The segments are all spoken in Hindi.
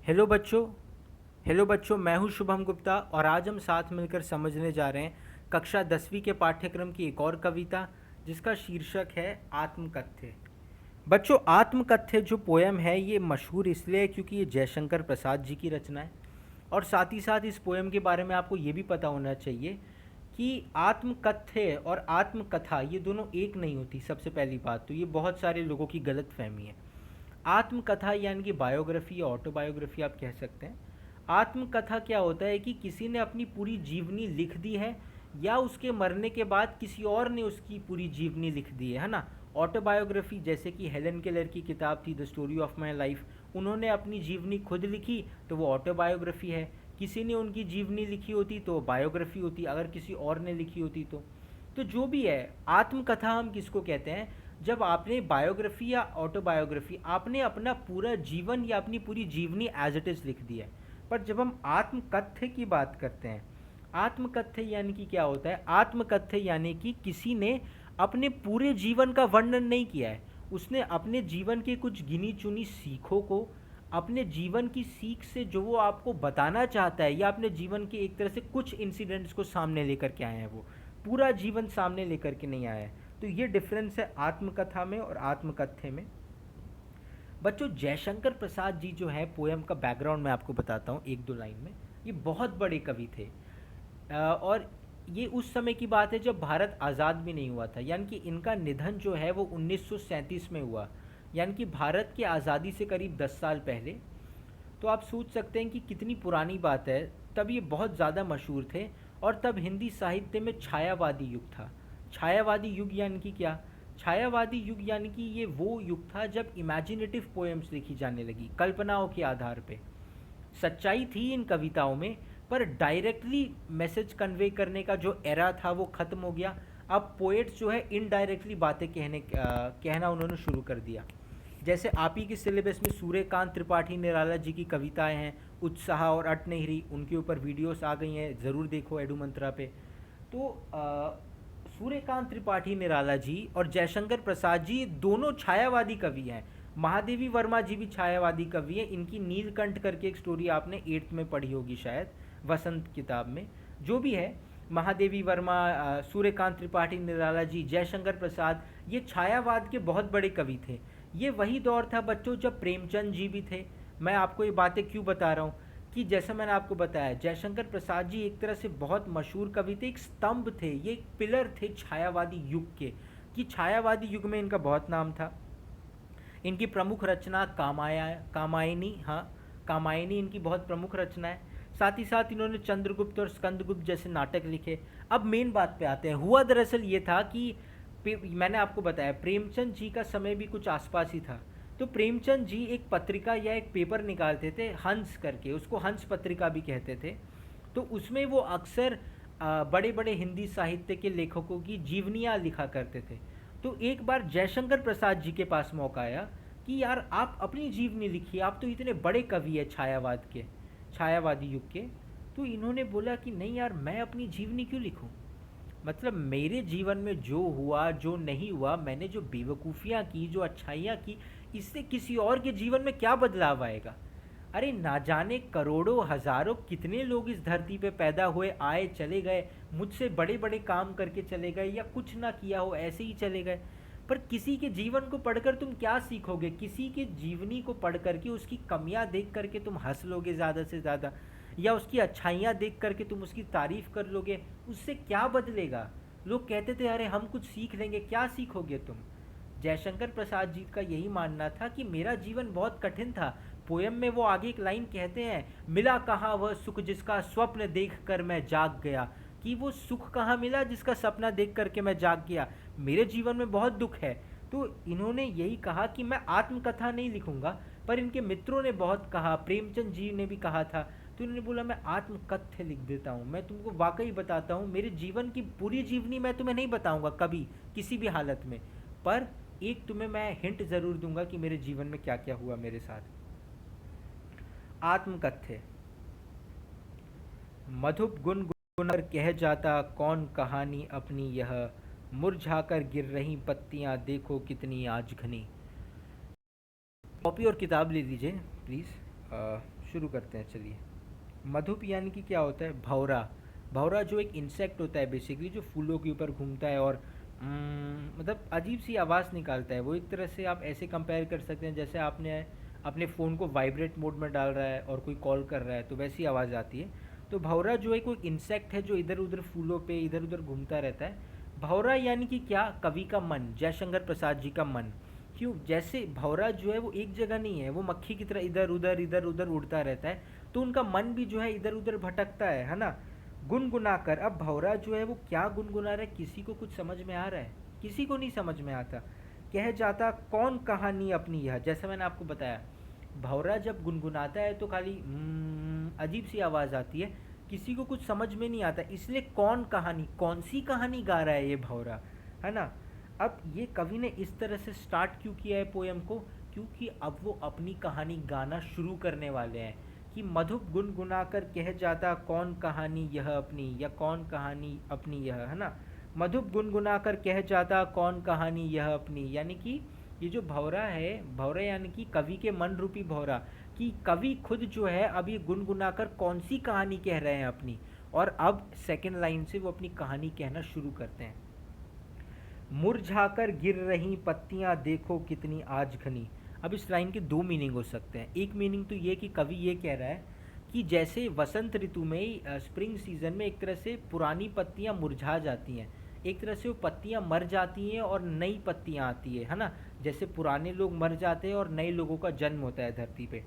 हेलो बच्चों। मैं हूं शुभम गुप्ता और आज हम साथ मिलकर समझने जा रहे हैं कक्षा 10वीं के पाठ्यक्रम की एक और कविता जिसका शीर्षक है आत्मकथ्य। बच्चों, आत्मकथ्य जो पोयम है ये मशहूर इसलिए है क्योंकि ये जयशंकर प्रसाद जी की रचना है। और साथ ही साथ इस पोयम के बारे में आपको ये भी पता होना चाहिए कि आत्मकथ्य और आत्मकथा ये दोनों एक नहीं होती। सबसे पहली बात तो ये बहुत सारे लोगों की गलत फहमी है। आत्मकथा यानी कि बायोग्राफी या ऑटोबायोग्राफी आप कह सकते हैं। आत्मकथा क्या होता है कि किसी ने अपनी पूरी जीवनी लिख दी है या उसके मरने के बाद किसी और ने उसकी पूरी जीवनी लिख दी है ना। ऑटोबायोग्राफी जैसे कि हेलन केलर की किताब थी the story of my life, उन्होंने अपनी जीवनी खुद लिखी तो वो ऑटोबायोग्राफी है। किसी ने उनकी जीवनी लिखी होती तो बायोग्राफी होती, अगर किसी और ने लिखी होती तो जो भी है आत्मकथा हम किसको कहते हैं? जब आपने बायोग्राफी या ऑटोबायोग्राफी आपने अपना पूरा जीवन या अपनी पूरी जीवनी एज इट इज़ लिख दिया है। पर जब हम आत्मकथ्य की बात करते हैं, आत्मकथ्य यानी कि क्या होता है? आत्मकथ्य यानी कि किसी ने अपने पूरे जीवन का वर्णन नहीं किया है, उसने अपने जीवन के कुछ गिनी चुनी सीखों को, अपने जीवन की सीख से जो वो आपको बताना चाहता है या अपने जीवन के एक तरह से कुछ इंसिडेंट्स को सामने लेकर के आए हैं, वो पूरा जीवन सामने लेकर के नहीं आया है। तो ये डिफरेंस है आत्मकथा में और आत्मकथ्य में। बच्चों, जयशंकर प्रसाद जी जो है, पोयम का बैकग्राउंड मैं आपको बताता हूँ एक दो लाइन में। ये बहुत बड़े कवि थे और ये उस समय की बात है जब भारत आज़ाद भी नहीं हुआ था। यानी कि इनका निधन जो है वो 1937 में हुआ, यानी कि भारत की आज़ादी से करीब 10 साल पहले। तो आप सोच सकते हैं कि कितनी पुरानी बात है। तब ये बहुत ज़्यादा मशहूर थे और तब हिंदी साहित्य में छायावादी युग था। छायावादी युग यानी कि क्या? छायावादी युग यानी कि ये वो युग था जब इमेजिनेटिव पोएम्स लिखी जाने लगी, कल्पनाओं के आधार पे। सच्चाई थी इन कविताओं में, पर डायरेक्टली मैसेज कन्वे करने का जो एरा था वो ख़त्म हो गया। अब पोएट्स जो है इनडायरेक्टली बातें कहना उन्होंने शुरू कर दिया। जैसे आप ही के सिलेबस में सूर्यकांत त्रिपाठी निराला जी की कविताएं हैं, उत्साह और अटनेहरी, उनके ऊपर वीडियोस आ गई हैं, ज़रूर देखो एडू मंत्रा पे। तो सूर्यकांत त्रिपाठी निराला जी और जयशंकर प्रसाद जी दोनों छायावादी कवि हैं। महादेवी वर्मा जी भी छायावादी कवि हैं। इनकी नीलकंठ करके एक स्टोरी आपने 8th में पढ़ी होगी शायद, वसंत किताब में। जो भी है, महादेवी वर्मा, सूर्यकांत त्रिपाठी निराला जी, जयशंकर प्रसाद, ये छायावाद के बहुत बड़े कवि थे। ये वही दौर था बच्चों जब प्रेमचंद जी भी थे। मैं आपको ये बातें क्यों बता रहा हूँ कि जैसा मैंने आपको बताया, जयशंकर प्रसाद जी एक तरह से बहुत मशहूर कवि थे, एक स्तंभ थे, ये एक पिलर थे छायावादी युग के। कि छायावादी युग में इनका बहुत नाम था। इनकी प्रमुख रचना कामायनी, हाँ, कामायनी इनकी बहुत प्रमुख रचना है। साथ ही साथ इन्होंने चंद्रगुप्त और स्कंदगुप्त जैसे नाटक लिखे। अब मेन बात पे आते हैं। हुआ दरअसल ये था कि मैंने आपको बताया प्रेमचंद जी का समय भी कुछ आसपास ही था। तो प्रेमचंद जी एक पत्रिका या एक पेपर निकालते थे हंस करके, उसको हंस पत्रिका भी कहते थे। तो उसमें वो अक्सर बड़े बड़े हिंदी साहित्य के लेखकों की जीवनियाँ लिखा करते थे। तो एक बार जयशंकर प्रसाद जी के पास मौका आया कि यार आप अपनी जीवनी लिखिए, आप तो इतने बड़े कवि है छायावाद के, छायावादी युग के। तो इन्होंने बोला कि नहीं यार, मैं अपनी जीवनी क्यों लिखूं? मतलब मेरे जीवन में जो हुआ जो नहीं हुआ, मैंने जो बेवकूफ़ियाँ की, जो अच्छाइयाँ की, इससे किसी और के जीवन में क्या बदलाव आएगा? अरे ना जाने करोड़ों हजारों कितने लोग इस धरती पे पैदा हुए, आए चले गए, मुझसे बड़े बड़े काम करके चले गए या कुछ ना किया हो ऐसे ही चले गए। पर किसी के जीवन को पढ़कर तुम क्या सीखोगे? किसी के जीवनी को पढ़ करके उसकी कमियां देख करके तुम हंस लोगे ज़्यादा से ज़्यादा, या उसकी अच्छाइयाँ देख करके तुम उसकी तारीफ कर लोगे, उससे क्या बदलेगा? लोग कहते थे अरे हम कुछ सीख लेंगे, क्या सीखोगे तुम? जयशंकर प्रसाद जी का यही मानना था कि मेरा जीवन बहुत कठिन था। पोयम में वो आगे एक लाइन कहते हैं, मिला कहाँ वह सुख जिसका स्वप्न देख कर मैं जाग गया। कि वो सुख कहाँ मिला जिसका सपना देख करके मैं जाग गया? मेरे जीवन में बहुत दुख है। तो इन्होंने यही कहा कि मैं आत्मकथा नहीं लिखूंगा। पर इनके मित्रों ने बहुत कहा, प्रेमचंद जी ने भी कहा था। तो इन्होंने बोला मैं आत्मकथ्य लिख देता हूँ, मैं तुमको वाकई बताता हूँ, मेरे जीवन की पूरी जीवनी मैं तुम्हें नहीं बताऊंगा कभी, किसी भी हालत में। पर एक तुम्हें मैं हिंट ज़रूर दूंगा कि मेरे जीवन में क्या क्या हुआ मेरे साथ। आत्मकथ्य। मधुप गुनगुनकर कह जाता कौन कहानी अपनी यह, मुरझाकर गिर रही पत्तियां देखो कितनी आज घनी। कॉपी और किताब ले लीजिए प्लीज़। शुरू करते हैं चलिए। मधुप यानी कि क्या होता है? भौरा। भौरा जो एक इंसेक्ट होता है बेसिकली, जो फूलों के ऊपर घूमता है और मतलब अजीब सी आवाज़ निकालता है। वो एक तरह से आप ऐसे कंपेयर कर सकते हैं जैसे आपने अपने फ़ोन को वाइब्रेट मोड में डाल रहा है और कोई कॉल कर रहा है तो वैसी आवाज़ आती है। तो भौरा जो है कोई इंसेक्ट है जो इधर उधर फूलों पे इधर उधर घूमता रहता है। भौरा यानी कि क्या? कवि का मन, जयशंकर प्रसाद जी का मन। क्यों? जैसे भौरा जो है वो एक जगह नहीं है, वो मक्खी की तरह इधर उधर उड़ता रहता है, तो उनका मन भी जो है इधर उधर भटकता है ना। गुनगुनाकर, अब भौरा जो है वो क्या गुनगुना रहा है, किसी को कुछ समझ में आ रहा है? किसी को नहीं समझ में आता। कह जाता कौन कहानी अपनी यह, जैसा मैंने आपको बताया, भौरा जब गुनगुनाता है तो खाली अजीब सी आवाज़ आती है, किसी को कुछ समझ में नहीं आता, इसलिए कौन कहानी, कौन सी कहानी गा रहा है ये भौरा, है ना। अब ये कवि ने इस तरह से स्टार्ट क्यों किया है पोएम को? क्योंकि अब वो अपनी कहानी गाना शुरू करने वाले हैं कि मधुप गुनगुना कर कह जाता कौन कहानी यह अपनी, या कौन कहानी अपनी यह, है ना। मधुप गुनगुना कर कह जाता कौन कहानी यह अपनी, यानी कि ये जो भौरा है, भौरा यानी कि कवि के मन रूपी भौरा, कि कवि खुद जो है अब ये गुनगुना कर कौन सी कहानी कह रहे हैं अपनी। और अब सेकंड लाइन से वो अपनी कहानी कहना शुरू करते हैं। मुरझाकर गिर रही पत्तियां देखो कितनी आज घनी। अब इस लाइन के दो मीनिंग हो सकते हैं। एक मीनिंग तो ये कि कवि ये कह रहा है कि जैसे वसंत ऋतु में, स्प्रिंग सीजन में एक तरह से पुरानी पत्तियां मुरझा जाती हैं, एक तरह से वो पत्तियां मर जाती हैं और नई पत्तियां आती है ना। जैसे पुराने लोग मर जाते हैं और नए लोगों का जन्म होता है धरती पे,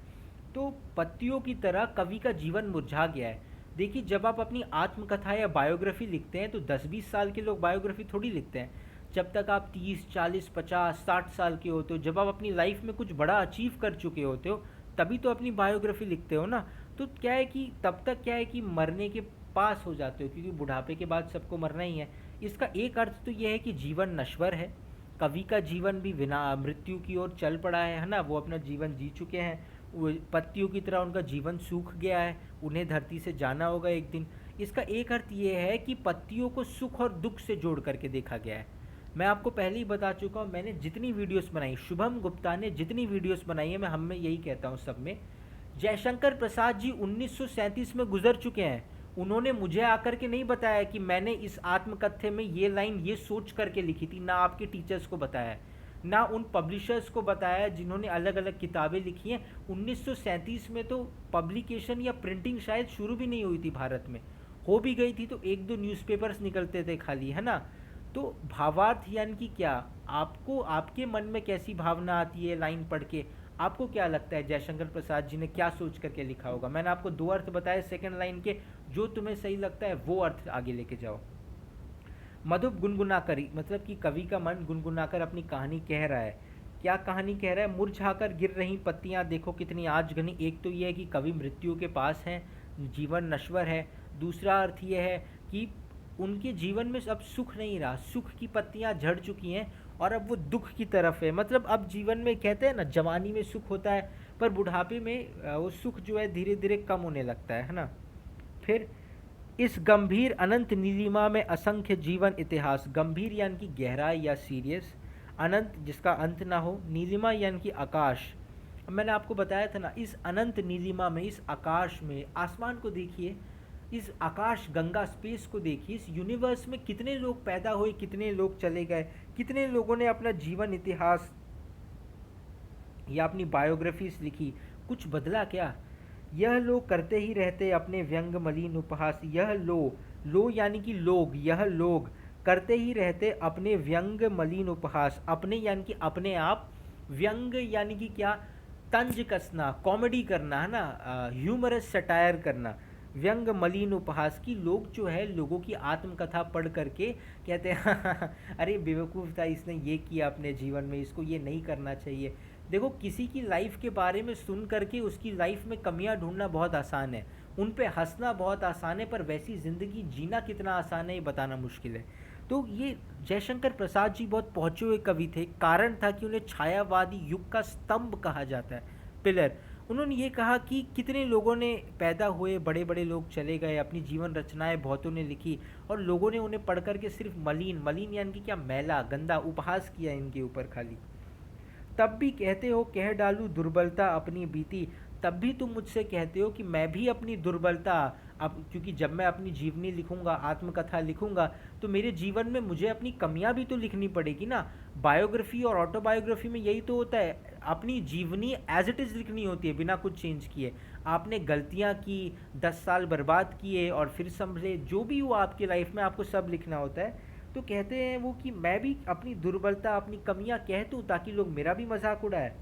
तो पत्तियों की तरह कवि का जीवन मुरझा गया है। देखिए, जब आप अपनी आत्मकथा या बायोग्राफी लिखते हैं तो 10-20 साल के लोग बायोग्राफी थोड़ी लिखते हैं। जब तक आप 30, 40, 50, 60 साल के होते हो, जब आप अपनी लाइफ में कुछ बड़ा अचीव कर चुके होते हो, तभी तो अपनी बायोग्राफी लिखते हो ना। तो क्या है कि तब तक क्या है कि मरने के पास हो जाते हो, क्योंकि बुढ़ापे के बाद सबको मरना ही है। इसका एक अर्थ तो यह है कि जीवन नश्वर है, कवि का जीवन भी बिना मृत्यु की ओर चल पड़ा है ना। वो अपना जीवन जी चुके हैं, वो पत्तियों की तरह उनका जीवन सूख गया है, उन्हें धरती से जाना होगा एक दिन। इसका एक अर्थ ये है कि पत्तियों को सुख और दुख से जोड़ करके देखा गया है। मैं आपको पहले ही बता चुका हूँ, मैंने जितनी वीडियोस बनाई, शुभम गुप्ता ने जितनी वीडियोस बनाई है, मैं हम में यही कहता हूँ सब में, जयशंकर प्रसाद जी 1937 में गुजर चुके हैं। उन्होंने मुझे आकर के नहीं बताया कि मैंने इस आत्मकथ्य में ये लाइन ये सोच करके लिखी थी, ना आपके टीचर्स को बताया, ना उन पब्लिशर्स को बताया जिन्होंने अलग अलग किताबें लिखी हैं। 1937 में तो पब्लिकेशन या प्रिंटिंग शायद शुरू भी नहीं हुई थी भारत में, हो भी गई थी तो एक दो न्यूज़पेपर्स निकलते थे खाली, है ना। तो भावार्थ यानी कि क्या, आपको आपके मन में कैसी भावना आती है लाइन पढ़ के, आपको क्या लगता है जयशंकर प्रसाद जी ने क्या सोच करके लिखा होगा? मैंने आपको दो अर्थ बताए सेकंड लाइन के, जो तुम्हें सही लगता है वो अर्थ आगे लेके जाओ। मधुप गुनगुना करी, मतलब कि कवि का मन गुनगुनाकर अपनी कहानी कह रहा है। क्या कहानी कह रहा है? मुरझाकर गिर रही पत्तियां देखो कितनी आज घनी। एक तो ये है कि कवि मृत्यु के पास हैं, जीवन नश्वर है। दूसरा अर्थ ये है कि उनके जीवन में अब सुख नहीं रहा, सुख की पत्तियां झड़ चुकी हैं और अब वो दुख की तरफ है। मतलब अब जीवन में कहते हैं ना, जवानी में सुख होता है पर बुढ़ापे में वो सुख जो है धीरे धीरे कम होने लगता है ना। फिर इस गंभीर अनंत नीलिमा में असंख्य जीवन इतिहास, गंभीर यानी कि गहराई या सीरियस, अनंत जिसका अंत ना हो, नीलिमा यानी कि आकाश। अब मैंने आपको बताया था ना, इस अनंत नीलिमा में, इस आकाश में, आसमान को देखिए, इस आकाश गंगा स्पेस को देखिए, इस यूनिवर्स में कितने लोग पैदा हुए, कितने लोग चले गए, कितने लोगों ने अपना जीवन इतिहास या अपनी बायोग्राफीज लिखी, कुछ बदला क्या? यह लोग करते ही रहते अपने व्यंग मलिन उपहास। यह लो यानी कि लोग, यह लोग करते ही रहते अपने व्यंग मलिन उपहास, अपने यानी कि अपने आप, व्यंग यानी कि क्या, तंज कसना, कॉमेडी करना, है ना, ह्यूमरस सटायर करना, व्यंग मलिन उपहास की लोग जो है लोगों की आत्मकथा पढ़ करके कहते हैं अरे बेवकूफ़ था, इसने ये किया अपने जीवन में, इसको ये नहीं करना चाहिए। देखो, किसी की लाइफ के बारे में सुन करके उसकी लाइफ में कमियां ढूंढना बहुत आसान है, उन पे हंसना बहुत आसान है, पर वैसी ज़िंदगी जीना कितना आसान है ये बताना मुश्किल है। तो ये जयशंकर प्रसाद जी बहुत पहुँचे हुए कवि थे, कारण था कि उन्हें छायावादी युग का स्तंभ कहा जाता है, पिलर। उन्होंने ये कहा कि कितने लोगों ने पैदा हुए, बड़े बड़े लोग चले गए, अपनी जीवन रचनाएं बहुतों ने लिखी और लोगों ने उन्हें पढ़ करके सिर्फ मलिन, मलिन यानी कि क्या, मैला, गंदा उपहास किया इनके ऊपर खाली। तब भी कहते हो कह डालूं दुर्बलता अपनी बीती, तब भी तुम मुझसे कहते हो कि मैं भी अपनी दुर्बलता, अब क्योंकि जब मैं अपनी जीवनी लिखूंगा, आत्मकथा लिखूंगा, तो मेरे जीवन में मुझे अपनी कमियां भी तो लिखनी पड़ेगी ना। बायोग्राफी और ऑटोबायोग्राफी में यही तो होता है, अपनी जीवनी एज इट इज़ लिखनी होती है बिना कुछ चेंज किए। आपने गलतियां की, 10 साल बर्बाद किए और फिर संभले, जो भी हुआ आपकी लाइफ में आपको सब लिखना होता है। तो कहते हैं वो कि मैं भी अपनी दुर्बलता, अपनी कमियां कह दूं ताकि लोग मेरा भी मजाक उड़ाए।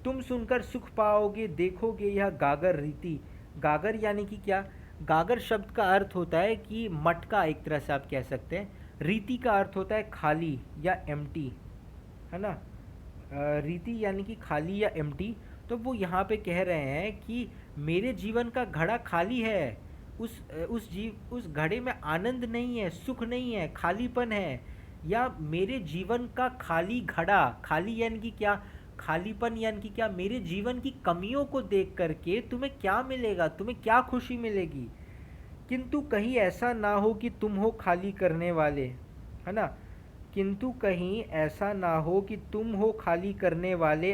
तुम सुनकर सुख पाओगे, देखोगे यह गागर रीति। गागर यानी कि क्या? गागर शब्द का अर्थ होता है कि मटका, एक तरह से आप कह सकते हैं। रीति का अर्थ होता है खाली या एम्प्टी, है ना। रीति यानी कि खाली या एम्प्टी। तो वो यहाँ पे कह रहे हैं कि मेरे जीवन का घड़ा खाली है, उस घड़े में आनंद नहीं है, सुख नहीं है, खालीपन है। या मेरे जीवन का खाली घड़ा, खाली यानी कि क्या? खालीपन यानी कि क्या? मेरे जीवन की कमियों को देख करके तुम्हें क्या मिलेगा, तुम्हें क्या खुशी मिलेगी? किंतु कहीं ऐसा ना हो कि तुम हो खाली करने वाले, है ना। किंतु कहीं ऐसा ना हो कि तुम हो खाली करने वाले,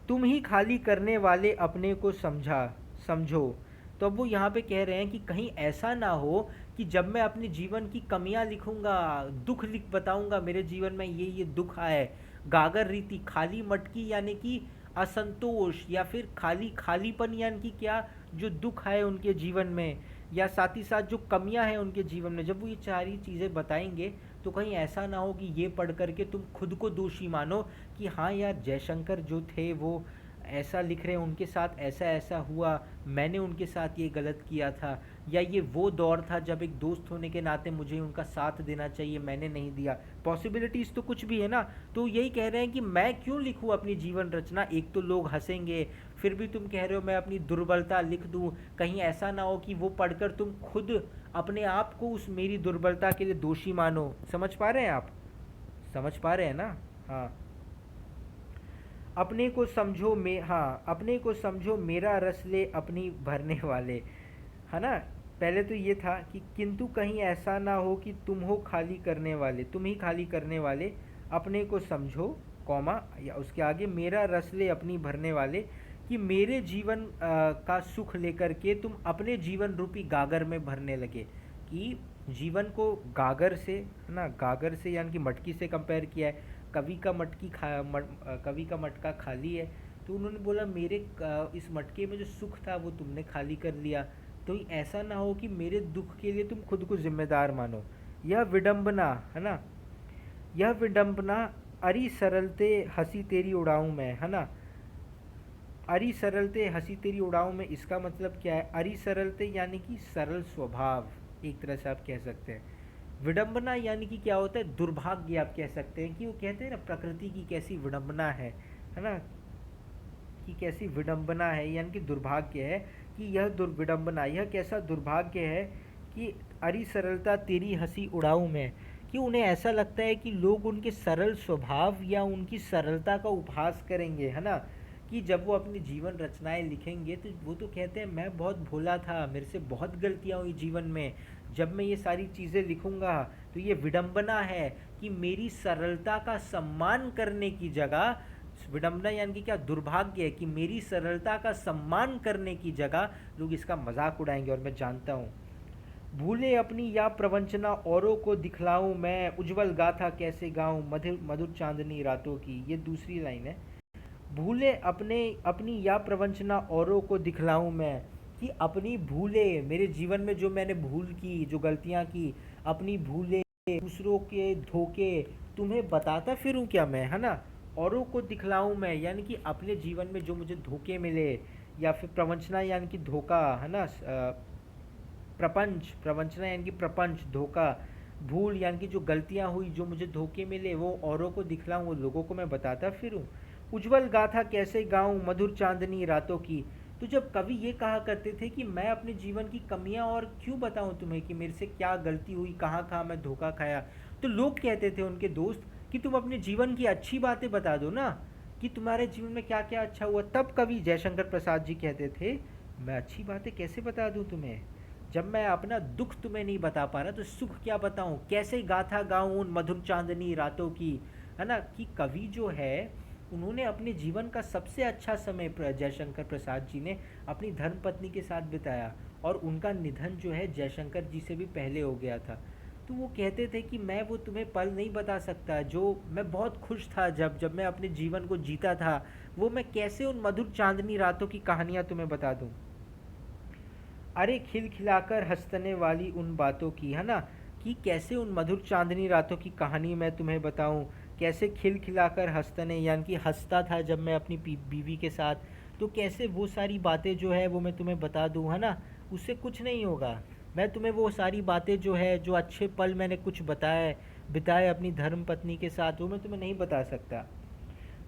तुम ही खाली करने वाले अपने को समझो। तो अब वो यहाँ पे कह रहे हैं कि कहीं ऐसा ना हो कि जब मैं अपने जीवन की कमियां लिखूंगा, दुख लिख बताऊंगा, मेरे जीवन में ये दुख आए। गागर रीति, खाली मटकी यानी कि असंतोष, या फिर खालीपन यानी कि क्या? जो दुख है उनके जीवन में, या साथ ही साथ जो कमियां हैं उनके जीवन में, जब वो ये सारी चीज़ें बताएंगे तो कहीं ऐसा ना हो कि ये पढ़ करके तुम खुद को दोषी मानो कि हाँ यार, जयशंकर जो थे वो ऐसा लिख रहे हैं, उनके साथ ऐसा ऐसा हुआ, मैंने उनके साथ ये गलत किया था, या ये वो दौर था जब एक दोस्त होने के नाते मुझे उनका साथ देना चाहिए, मैंने नहीं दिया। पॉसिबिलिटीज़ तो कुछ भी है ना। तो यही कह रहे हैं कि मैं क्यों लिखूं अपनी जीवन रचना, एक तो लोग हंसेंगे, फिर भी तुम कह रहे हो मैं अपनी दुर्बलता लिख दूं, कहीं ऐसा ना हो कि वो पढ़कर तुम खुद अपने आप को उस मेरी दुर्बलता के लिए दोषी मानो। समझ पा रहे हैं आप? समझ पा रहे हैं ना? हाँ। अपने को समझो में, हाँ, अपने को समझो मेरा रस ले अपनी भरने वाले, है ना। पहले तो ये था कि किंतु कहीं ऐसा ना हो कि तुम हो खाली करने वाले, तुम ही खाली करने वाले, अपने को समझो, कॉमा, या उसके आगे मेरा रस ले अपनी भरने वाले, कि मेरे जीवन का सुख लेकर के तुम अपने जीवन रूपी गागर में भरने लगे। कि जीवन को गागर से, है ना, गागर से यानी कि मटकी से कंपेयर किया है। कवि का मटका खाली है, तो उन्होंने बोला मेरे इस मटके में जो सुख था वो तुमने खाली कर लिया। तो ऐसा ना हो कि मेरे दुख के लिए तुम खुद को जिम्मेदार मानो। यह विडंबना, है ना, यह विडंबना, अरी सरलते हंसी तेरी उड़ाऊं मैं, है ना। अरी सरलते हंसी तेरी उड़ाऊं में, इसका मतलब क्या है? अरी सरलते यानी कि सरल स्वभाव, एक तरह से आप कह सकते हैं। विडंबना यानी कि क्या होता है? दुर्भाग्य आप कह सकते हैं। कि वो कहते हैं ना, प्रकृति की कैसी विडंबना है ना, कि कैसी विडंबना है, यानी कि दुर्भाग्य है। कि यह दुर्विडंबना, यह कैसा दुर्भाग्य है कि अरी सरलता तेरी हंसी उड़ाऊं मैं। कि उन्हें ऐसा लगता है कि लोग उनके सरल स्वभाव या उनकी सरलता का उपहास करेंगे, है ना। कि जब वो अपनी जीवन रचनाएं लिखेंगे तो वो तो कहते हैं मैं बहुत भोला था, मेरे से बहुत गलतियां हुई जीवन में, जब मैं ये सारी चीज़ें लिखूंगा तो ये विडंबना है कि मेरी सरलता का सम्मान करने की जगह, विडंबना यानी कि क्या? दुर्भाग्य है कि मेरी सरलता का सम्मान करने की जगह लोग इसका मजाक उड़ाएंगे, और मैं जानता हूँ। भूले अपनी या प्रवंचना औरों को दिखलाऊं मैं, उज्जवल गाथा कैसे गाऊं मधुर मधुर चांदनी रातों की, ये दूसरी लाइन है। भूले अपनी या प्रवंचना औरों को दिखलाऊं मैं, कि अपनी भूले, मेरे जीवन में जो मैंने भूल की, जो गलतियां की, अपनी भूले, दूसरों के धोखे तुम्हें बताता फिरूं क्या मैं, है ना। औरों को दिखलाऊं मैं यानी कि अपने जीवन में जो मुझे धोखे मिले, या फिर प्रवंचना यानी कि धोखा, है ना। प्रपंच, प्रवंचना यानी कि प्रपंच, धोखा। भूल यानी कि जो गलतियां हुई, जो मुझे धोखे मिले, वो औरों को दिखलाऊं, वो लोगों को मैं बताता फिरूं। उज्जवल गाथा कैसे गाऊं मधुर चांदनी रातों की। तो जब कवि ये कहा करते थे कि मैं अपने जीवन की कमियां और क्यों बताऊं तुम्हें, कि मेरे से क्या गलती हुई, कहाँ कहाँ मैं धोखा खाया, तो लोग कहते थे उनके दोस्त कि तुम अपने जीवन की अच्छी बातें बता दो ना, कि तुम्हारे जीवन में क्या क्या अच्छा हुआ। तब कवि जयशंकर प्रसाद जी कहते थे मैं अच्छी बातें कैसे बता दूं तुम्हें, जब मैं अपना दुख तुम्हें नहीं बता पा रहा तो सुख क्या बताऊं, कैसे गाथा गाऊं उन मधुर चांदनी रातों की, है ना। कि कवि जो है उन्होंने अपने जीवन का सबसे अच्छा समय जयशंकर प्रसाद जी ने अपनी धर्मपत्नी के साथ बिताया, और उनका निधन जो है जयशंकर जी से भी पहले हो गया था। तो वो कहते थे कि मैं वो तुम्हें पल नहीं बता सकता जो मैं बहुत खुश था जब जब मैं अपने जीवन को जीता था, वो मैं कैसे उन मधुर चांदनी रातों की कहानियाँ तुम्हें बता दूँ। अरे खिलखिलाकर हंसने वाली उन बातों की, है ना, कि कैसे उन मधुर चांदनी रातों की कहानी मैं तुम्हें बताऊं, कैसे खिलखिलाकर हंसने यानी कि हंसता था जब मैं अपनी बीवी के साथ, तो कैसे वो सारी बातें जो है वो मैं तुम्हें बता दूं, है ना। उससे कुछ नहीं होगा। मैं तुम्हें वो सारी बातें जो है, जो अच्छे पल मैंने कुछ बताए बिताए अपनी धर्म पत्नी के साथ, वो मैं तुम्हें नहीं बता सकता।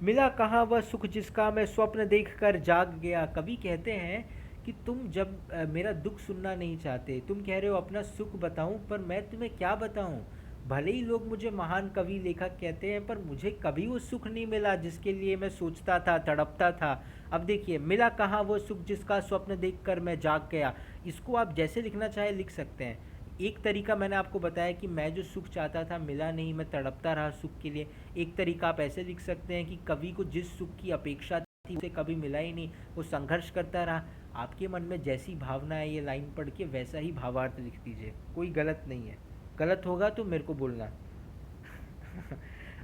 मिला कहाँ वह सुख जिसका मैं स्वप्न देखकर जाग गया। कवि कहते हैं कि तुम जब मेरा दुख सुनना नहीं चाहते, तुम कह रहे हो अपना सुख बताऊं, पर मैं तुम्हें क्या बताऊं। भले ही लोग मुझे महान कवि लेखक कहते हैं, पर मुझे कभी वो सुख नहीं मिला जिसके लिए मैं सोचता था, तड़पता था। अब देखिए, मिला कहाँ वो सुख जिसका स्वप्न देखकर मैं जाग गया, इसको आप जैसे लिखना चाहे लिख सकते हैं। एक तरीका मैंने आपको बताया कि मैं जो सुख चाहता था मिला नहीं, मैं तड़पता रहा सुख के लिए। एक तरीका आप ऐसे लिख सकते हैं कि कवि को जिस सुख की अपेक्षा थी उसे कभी मिला ही नहीं, वो संघर्ष करता रहा। आपके मन में जैसी भावना है ये लाइन पढ़ के वैसा ही भावार्थ लिख दीजिए, कोई गलत नहीं है। गलत होगा तो मेरे को बोलना।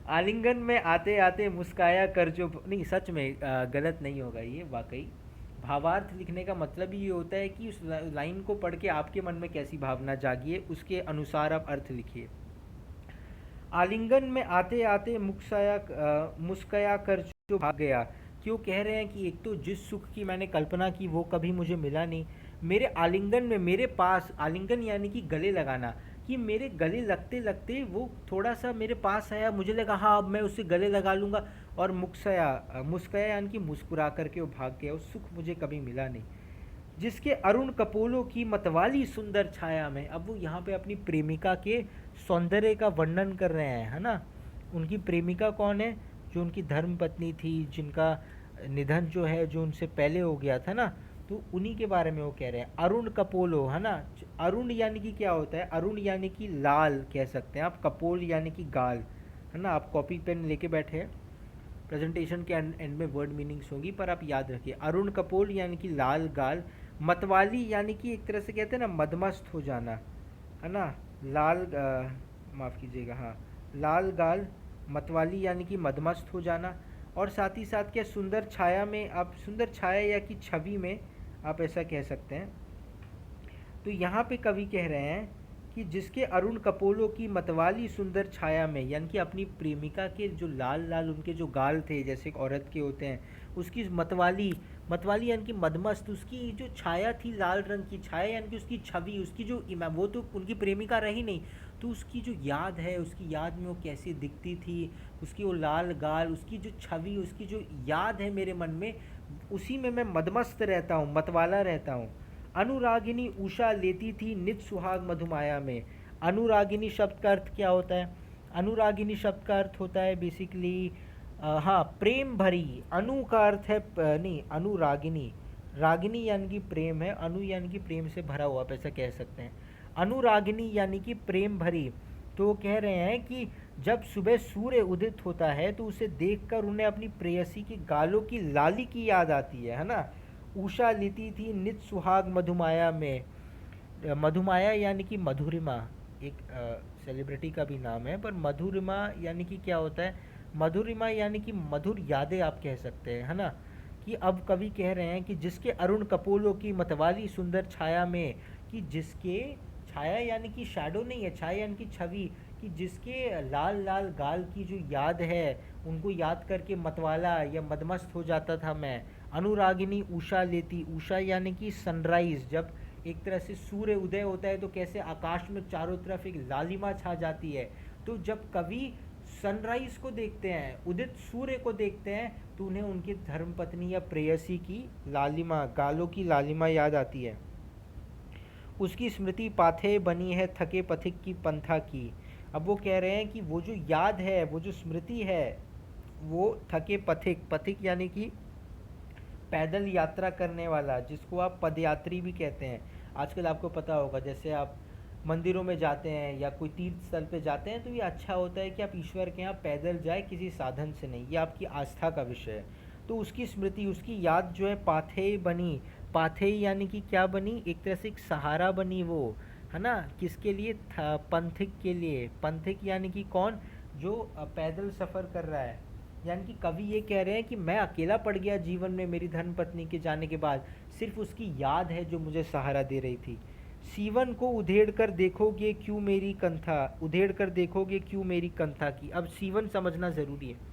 आलिंगन में आते आते मुस्काया कर जो, नहीं सच में गलत नहीं होगा ये वाकई। भावार्थ लिखने का मतलब ही ये होता है कि उस लाइन को पढ़ के आपके मन में कैसी भावना जागी है उसके अनुसार आप अर्थ लिखिए। आलिंगन में आते आते मुस्काया कर जो भाग गया। क्यों कह रहे हैं कि एक तो जिस सुख की मैंने कल्पना की वो कभी मुझे मिला नहीं, मेरे आलिंगन में, मेरे पास, आलिंगन यानी कि गले लगाना, कि मेरे गले लगते लगते वो थोड़ा सा मेरे पास आया, मुझे लगा हाँ अब मैं उससे गले लगा लूँगा, और मुस्काया यानी कि मुस्कुरा करके वो भाग गया। उस सुख मुझे कभी मिला नहीं। जिसके अरुण कपोलों की मतवाली सुंदर छाया में, अब वो यहाँ पे अपनी प्रेमिका के सौंदर्य का वर्णन कर रहे हैं, है ना। उनकी प्रेमिका कौन है? जो उनकी धर्म पत्नी थी, जिनका निधन जो है जो उनसे पहले हो गया था ना, तो उन्हीं के बारे में वो कह रहे हैं। अरुण कपोलो, है ना। अरुण यानी कि क्या होता है? अरुण यानी कि लाल कह सकते हैं आप, कपोल यानी कि गाल, है ना। आप कॉपी पेन लेके बैठे हैं, प्रेजेंटेशन के एंड में वर्ड मीनिंग्स होंगी, पर आप याद रखिए। अरुण कपोल यानी कि लाल गाल, मतवाली यानी कि एक तरह से कहते हैं ना मदमस्त हो जाना, है ना। माफ़ कीजिएगा, हाँ, लाल गाल, मतवाली यानी कि मदमस्त हो जाना। और साथ ही साथ क्या, सुंदर छाया में, आप सुंदर छाया या कि छवि में आप ऐसा कह सकते हैं। तो यहाँ पे कवि कह रहे हैं कि जिसके अरुण कपोलों की मतवाली सुंदर छाया में, यानी कि अपनी प्रेमिका के जो लाल लाल उनके जो गाल थे जैसे एक औरत के होते हैं, उसकी मतवाली, मतवाली यानी कि मदमस्त, उसकी जो छाया थी लाल रंग की छाया, यानी कि उसकी छवि, उसकी जो वो तो उनकी प्रेमिका रही नहीं, तो उसकी जो याद है, उसकी याद में वो कैसी दिखती थी, उसकी वो लाल गाल, उसकी जो छवि, उसकी जो याद है मेरे मन में, उसी में मैं मदमस्त रहता हूँ, मतवाला रहता हूँ। अनुरागिनी उषा लेती थी नित सुहाग मधुमाया में। अनुरागिनी शब्द का अर्थ क्या होता है? अनुरागिनी शब्द का अर्थ होता है बेसिकली, हाँ, प्रेम भरी। अनु का अर्थ है नहीं, अनुरागिनी, रागिनी यानी कि प्रेम है, अनु यानी कि प्रेम से भरा हुआ, आप ऐसा कह सकते हैं। अनुरागिनी यानी कि प्रेम भरी। तो कह रहे हैं कि जब सुबह सूर्य उदित होता है तो उसे देखकर उन्हें अपनी प्रेयसी की गालों की लाली की याद आती है ना। उषा लेती थी नित सुहाग मधुमाया में। मधुमाया यानी कि मधुरिमा, एक सेलिब्रिटी का भी नाम है, पर मधुरिमा यानी कि क्या होता है? मधुरिमा यानी कि मधुर यादें आप कह सकते हैं, है ना। कि अब कवि कह रहे हैं कि जिसके अरुण कपोलों की मतवाली सुंदर छाया में, कि जिसके, छाया यानी कि शैडो नहीं है, छाया यानी कि छवि, कि जिसके लाल लाल गाल की जो याद है उनको याद करके मतवाला या मदमस्त हो जाता था मैं। अनुरागिनी उषा लेती, उषा यानी कि सनराइज, जब एक तरह से सूर्य उदय होता है तो कैसे आकाश में चारों तरफ एक लालिमा छा जाती है, तो जब कवि सनराइज को देखते हैं, उदित सूर्य को देखते हैं, तो उन्हें उनकी धर्मपत्नी या प्रेयसी की लालिमा, गालों की लालिमा याद आती है। उसकी स्मृति पाथे बनी है थके पथिक की पंथा की। अब वो कह रहे हैं कि वो जो याद है, वो जो स्मृति है, वो थके पथिक, पथिक यानी कि पैदल यात्रा करने वाला, जिसको आप पदयात्री भी कहते हैं। आजकल आपको पता होगा, जैसे आप मंदिरों में जाते हैं या कोई तीर्थ स्थल पे जाते हैं, तो ये अच्छा होता है कि आप ईश्वर के यहाँ पैदल जाए, किसी साधन से नहीं। ये आपकी आस्था का विषय है। तो उसकी स्मृति, उसकी याद जो है पाथेय बनी। पाथेय यानी कि क्या बनी? एक तरह से एक सहारा बनी वो, है ना? किसके लिए था? पंथिक के लिए। पंथिक यानी कि कौन? जो पैदल सफ़र कर रहा है। यानी कि कवि ये कह रहे हैं कि मैं अकेला पड़ गया जीवन में मेरी धर्मपत्नी के जाने के बाद, सिर्फ उसकी याद है जो मुझे सहारा दे रही थी। सीवन को उधेड़ कर देखोगे क्यों मेरी कंथा, उधेड़ कर देखोगे क्यों मेरी कंथा की। अब सीवन समझना ज़रूरी है।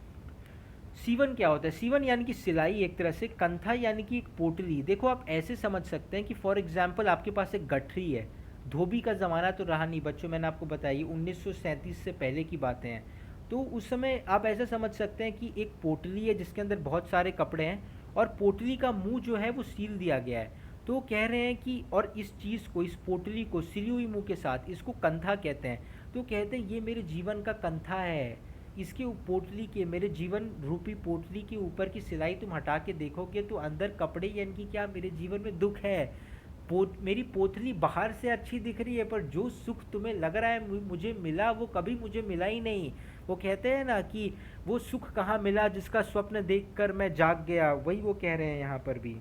सीवन क्या होता है? सीवन यानी कि सिलाई एक तरह से, कंथा यानी कि एक पोटली। देखो आप ऐसे समझ सकते हैं कि फॉर एग्जाम्पल आपके पास एक गठरी है। धोबी का ज़माना तो रहा नहीं बच्चों, मैंने आपको बताई 1937 से पहले की बातें हैं। तो उस समय आप ऐसे समझ सकते हैं कि एक पोटली है जिसके अंदर बहुत सारे कपड़े हैं, और पोटली का मुंह जो है वो सील दिया गया है। तो कह रहे हैं कि और इस चीज़ को, इस पोटली को सिली हुई मुंह के साथ, इसको कंथा कहते हैं। तो कहते हैं ये मेरे जीवन का कंथा है। इसके पोटली के, मेरे जीवन रूपी पोटली के ऊपर की सिलाई तुम हटा के देखोगे तो अंदर कपड़े, यानी कि क्या, मेरे जीवन में दुख है। मेरी पोतली बाहर से अच्छी दिख रही है, पर जो सुख तुम्हें लग रहा है मुझे मिला, वो कभी मुझे मिला ही नहीं। वो कहते हैं ना कि वो सुख कहाँ मिला जिसका स्वप्न देखकर मैं जाग गया, वही वो कह रहे हैं यहाँ पर भी।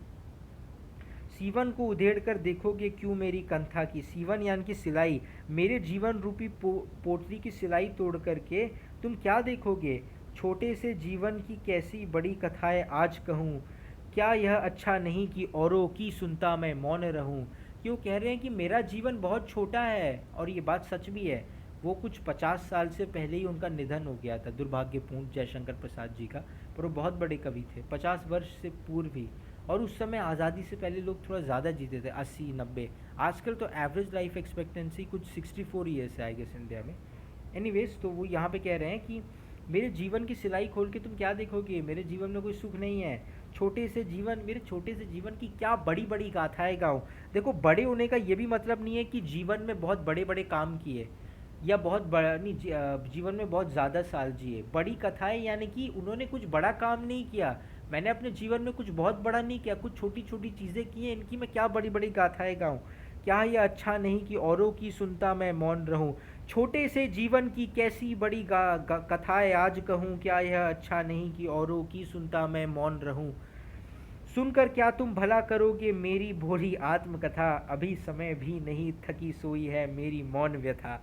सीवन को उधेड़ कर देखोगे क्यों मेरी कंथा की। सीवन यानी कि सिलाई, मेरे जीवन रूपी पोटली की सिलाई तोड़ करके तुम क्या देखोगे? छोटे से जीवन की कैसी बड़ी कथाएं आज कहूँ, क्या यह अच्छा नहीं कि औरों की सुनता मैं मौन रहूं। क्यों कह रहे हैं कि मेरा जीवन बहुत छोटा है, और ये बात सच भी है। वो कुछ 50 साल से पहले ही उनका निधन हो गया था, दुर्भाग्यपूर्ण, जयशंकर प्रसाद जी का। पर वो बहुत बड़े कवि थे, 50 वर्ष से पूर्व ही। और उस समय आज़ादी से पहले लोग थोड़ा ज़्यादा जीते थे, 80-90। आजकल तो एवरेज लाइफ एक्सपेक्टेंसी कुछ 64 ईयर्स है आई गेस इंडिया में। एनीवेज, तो वो यहाँ पे कह रहे हैं कि मेरे जीवन की सिलाई खोल के तुम क्या देखोगे? मेरे जीवन में कोई सुख नहीं है। छोटे से जीवन, मेरे छोटे से जीवन की क्या बड़ी बड़ी गाथाएं गाऊं। देखो, बड़े होने का ये भी मतलब नहीं है कि जीवन में बहुत बड़े बड़े काम किए, या बहुत बड़ा नहीं जीवन में बहुत ज़्यादा साल जिए। बड़ी कथाएं यानी कि उन्होंने कुछ बड़ा काम नहीं किया। मैंने अपने जीवन में कुछ बहुत बड़ा नहीं किया, कुछ छोटी छोटी चीज़ें की हैं, इनकी मैं क्या बड़ी बड़ी गाथाएं गाऊं। क्या यह अच्छा नहीं कि औरों की सुनता मैं मौन रहूं। छोटे से जीवन की कैसी बड़ी कथाएं आज कहूँ, क्या यह अच्छा नहीं कि औरों की सुनता मैं मौन रहूं। सुनकर क्या तुम भला करोगे मेरी भोली आत्मकथा, अभी समय भी नहीं थकी सोई है मेरी मौन व्यथा।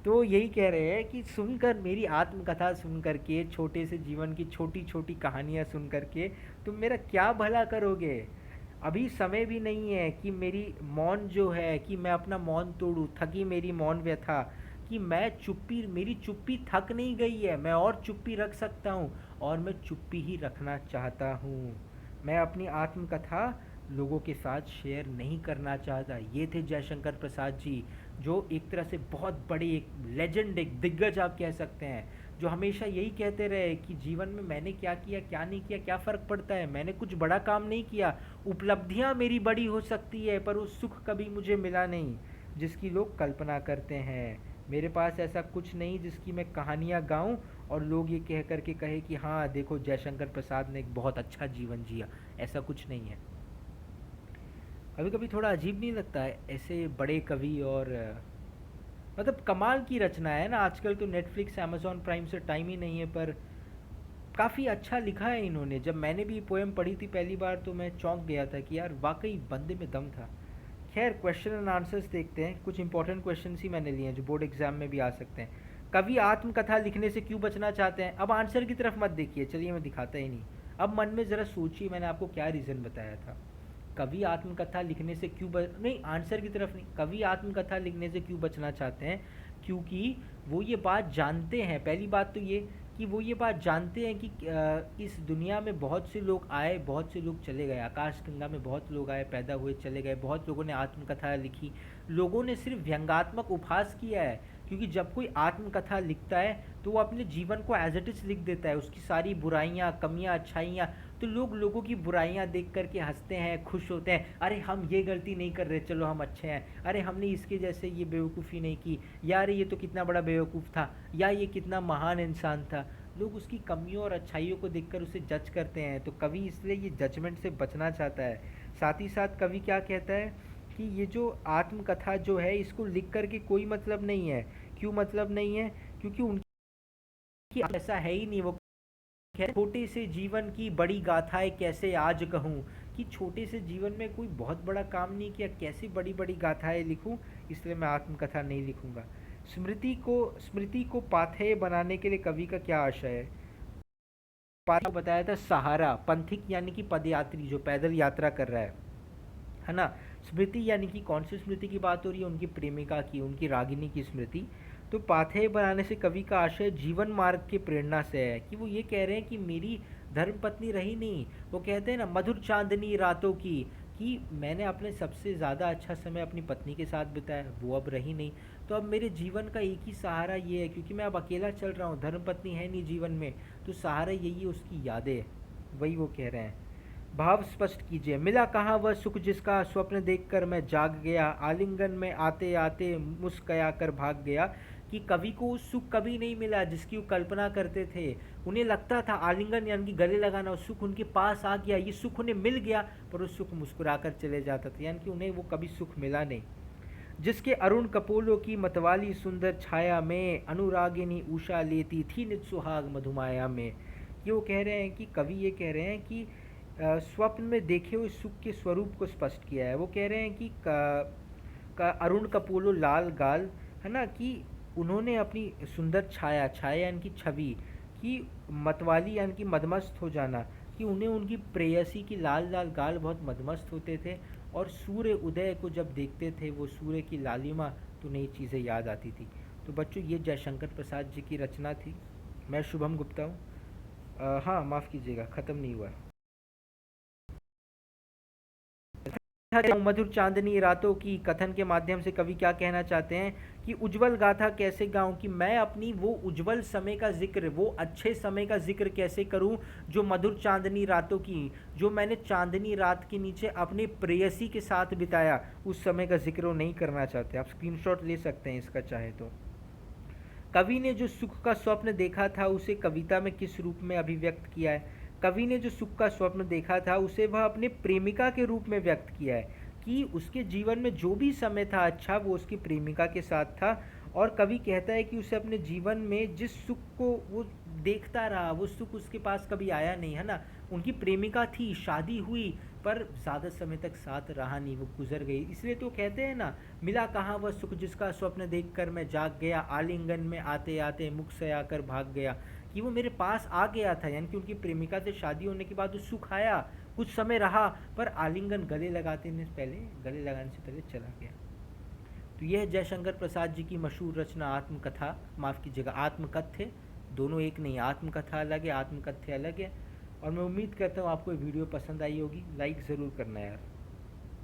तो यही कह रहे हैं कि सुनकर, मेरी आत्मकथा सुन करके, छोटे से जीवन की छोटी छोटी कहानियाँ सुन करके तुम मेरा क्या भला करोगे। अभी समय भी नहीं है कि मेरी मौन जो है, कि मैं अपना मौन तोड़ूं, थकी मेरी मौन व्यथा। कि मैं चुप्पी, मेरी चुप्पी थक नहीं गई है, मैं और चुप्पी रख सकता हूँ, और मैं चुप्पी ही रखना चाहता हूँ। मैं अपनी आत्मकथा लोगों के साथ शेयर नहीं करना चाहता। ये थे जयशंकर प्रसाद जी, जो एक तरह से बहुत बड़े, एक लेजेंड, एक दिग्गज आप कह सकते हैं, जो हमेशा यही कहते रहे कि जीवन में मैंने क्या किया क्या नहीं किया क्या फ़र्क पड़ता है, मैंने कुछ बड़ा काम नहीं किया। उपलब्धियां मेरी बड़ी हो सकती है, पर वो सुख कभी मुझे मिला नहीं जिसकी लोग कल्पना करते हैं। मेरे पास ऐसा कुछ नहीं जिसकी मैं कहानियाँ गाऊं और लोग ये कह करके कहे कि हाँ देखो, जयशंकर प्रसाद ने एक बहुत अच्छा जीवन जिया। ऐसा कुछ नहीं है। कभी कभी थोड़ा अजीब नहीं लगता है ऐसे बड़े कवि, और मतलब कमाल की रचना है ना। आजकल तो नेटफ्लिक्स, अमेज़ॉन प्राइम से टाइम ही नहीं है, पर काफ़ी अच्छा लिखा है इन्होंने। जब मैंने भी पोएम पढ़ी थी पहली बार तो मैं चौंक गया था कि यार वाकई बंदे में दम था। खैर, क्वेश्चन एंड आंसर्स देखते हैं। कुछ इंपॉर्टेंट क्वेश्चन ही मैंने लिए हैं जो बोर्ड एग्जाम में भी आ सकते हैं। कवि आत्मकथा लिखने से क्यों बचना चाहते हैं? अब आंसर की तरफ मत देखिए, चलिए मैं दिखाता ही नहीं। अब मन में ज़रा सोचिए, मैंने आपको क्या रीज़न बताया था। कवि आत्मकथा लिखने से क्यों नहीं, आंसर की तरफ नहीं, कवि आत्मकथा लिखने से क्यों बचना चाहते हैं? क्योंकि वो ये बात जानते हैं, पहली बात तो ये कि वो ये बात जानते हैं कि इस दुनिया में बहुत से लोग आए, बहुत से लोग चले गए। आकाशगंगा में बहुत लोग आए, पैदा हुए, चले गए। बहुत लोगों ने आत्मकथा लिखी, लोगों ने सिर्फ व्यंग्यात्मक उपहास किया है। क्योंकि जब कोई आत्मकथा लिखता है तो वो अपने जीवन को एज इट इज़ लिख देता है, उसकी सारी बुराइयाँ, कमियाँ, अच्छाइयाँ। तो लोग लोगों की बुराइयाँ देख करके हंसते हैं, खुश होते हैं। अरे हम ये गलती नहीं कर रहे, चलो हम अच्छे हैं। अरे हमने इसके जैसे ये बेवकूफ़ी नहीं की, या अरे ये तो कितना बड़ा बेवकूफ़ था, या ये कितना महान इंसान था। लोग उसकी कमियों और अच्छाइयों को देखकर उसे जज करते हैं। तो कवि इसलिए ये जजमेंट से बचना चाहता है। साथ ही साथ कवि क्या कहता है कि ये जो आत्मकथा जो है इसको लिख कर के कोई मतलब नहीं है। क्यों मतलब नहीं है? क्योंकि उनकी ऐसा है ही नहीं। वो छोटे से जीवन की बड़ी गाथाएं कैसे आज कहूँ, कि छोटे से जीवन में कोई बहुत बड़ा काम नहीं किया, कैसे बड़ी बड़ी गाथाएं लिखूं, इसलिए मैं आत्मकथा नहीं लिखूंगा। स्मृति को पाथेय बनाने के लिए कवि का क्या आशय है? पाथेय बताया था सहारा, पंथिक यानी कि पदयात्री जो पैदल यात्रा कर रहा है ना। स्मृति यानी कि कौन सी स्मृति की बात हो रही है? उनकी प्रेमिका की, उनकी रागिनी की स्मृति। तो पाथेय बनाने से कवि का आशय जीवन मार्ग की प्रेरणा से है, कि वो ये कह रहे हैं कि मेरी धर्मपत्नी रही नहीं। वो कहते हैं ना मधुर चांदनी रातों की, कि मैंने अपने सबसे ज़्यादा अच्छा समय अपनी पत्नी के साथ बिताया, वो अब रही नहीं। तो अब मेरे जीवन का एक ही सहारा ये है, क्योंकि मैं अब अकेला चल रहा हूँ, धर्मपत्नी है नहीं जीवन में, तो सहारा यही है, उसकी यादें। वही वो कह रहे हैं। भाव स्पष्ट कीजिए। मिला कहाँ वह सुख जिसका स्वप्न देखकर मैं जाग गया, आलिंगन में आते आते मुस्कया कर भाग गया। कि कवि को उस सुख कभी नहीं मिला जिसकी वो कल्पना करते थे। उन्हें लगता था आलिंगन यानी कि गले लगाना, उस सुख उनके पास आ गया, ये सुख उन्हें मिल गया, पर उस सुख मुस्कुरा कर चले जाता था, यानी कि उन्हें वो कभी सुख मिला नहीं। जिसके अरुण कपोलों की मतवाली सुंदर छाया में अनुरागिनी उषा लेती थी नित सुहाग मधुमाया में। ये वो कह रहे हैं कि कवि ये कह रहे हैं कि स्वप्न में देखे हुए सुख के स्वरूप को स्पष्ट किया है। वो कह रहे हैं कि का अरुण कपोलो लाल गाल, है ना, कि उन्होंने अपनी सुंदर छाया, छाया यानी कि छवि की, मतवाली यानी कि मदमस्त हो जाना, कि उन्हें उनकी प्रेयसी की लाल लाल गाल बहुत मदमस्त होते थे, और सूर्य उदय को जब देखते थे वो सूर्य की लालिमा, तो नई चीज़ें याद आती थी। तो बच्चों ये जयशंकर प्रसाद जी की रचना थी। मैं शुभम गुप्ता हूँ। हाँ माफ़ कीजिएगा, ख़त्म नहीं हुआ। मधुर चांदनी रातों की कथन के माध्यम से कवि क्या कहना चाहते हैं कि उज्जवल गाथा कैसे गाऊं, कि मैं अपनी वो उज्जवल समय का जिक्र, वो अच्छे समय का जिक्र कैसे करूं जो मधुर चांदनी रातों की, जो मैंने चांदनी रात के नीचे अपने प्रेयसी के साथ बिताया, उस समय का जिक्र वो नहीं करना चाहते। आप स्क्रीनशॉट ले सकते हैं इसका चाहे तो। कवि ने जो सुख का स्वप्न देखा था उसे कविता में किस रूप में अभिव्यक्त किया है? कवि ने जो सुख का स्वप्न देखा था उसे वह अपने प्रेमिका के रूप में व्यक्त किया है, कि उसके जीवन में जो भी समय था अच्छा वो उसकी प्रेमिका के साथ था। और कवि कहता है कि उसे अपने जीवन में जिस सुख को वो देखता रहा, वो सुख उसके पास कभी आया नहीं, है ना। उनकी प्रेमिका थी, शादी हुई, पर ज़्यादा समय तक साथ रहा नहीं, वो गुजर गई। इसलिए तो कहते हैं ना, मिला कहाँ वह सुख जिसका स्वप्न देखकर मैं जाग गया, आलिंगन में आते आते मुख से आकर भाग गया, कि वो मेरे पास आ गया था, यानी कि उनकी प्रेमिका से शादी होने के बाद वो सुख आया, कुछ समय रहा, पर आलिंगन गले लगाने से पहले चला गया। तो यह जयशंकर प्रसाद जी की मशहूर रचना आत्मकथा, माफ़ कीजिएगा आत्मकथ्य, दोनों एक नहीं, आत्मकथा अलग है, आत्मकथ्य अलग है। और मैं उम्मीद करता हूँ आपको ये वीडियो पसंद आई होगी। लाइक ज़रूर करना यार।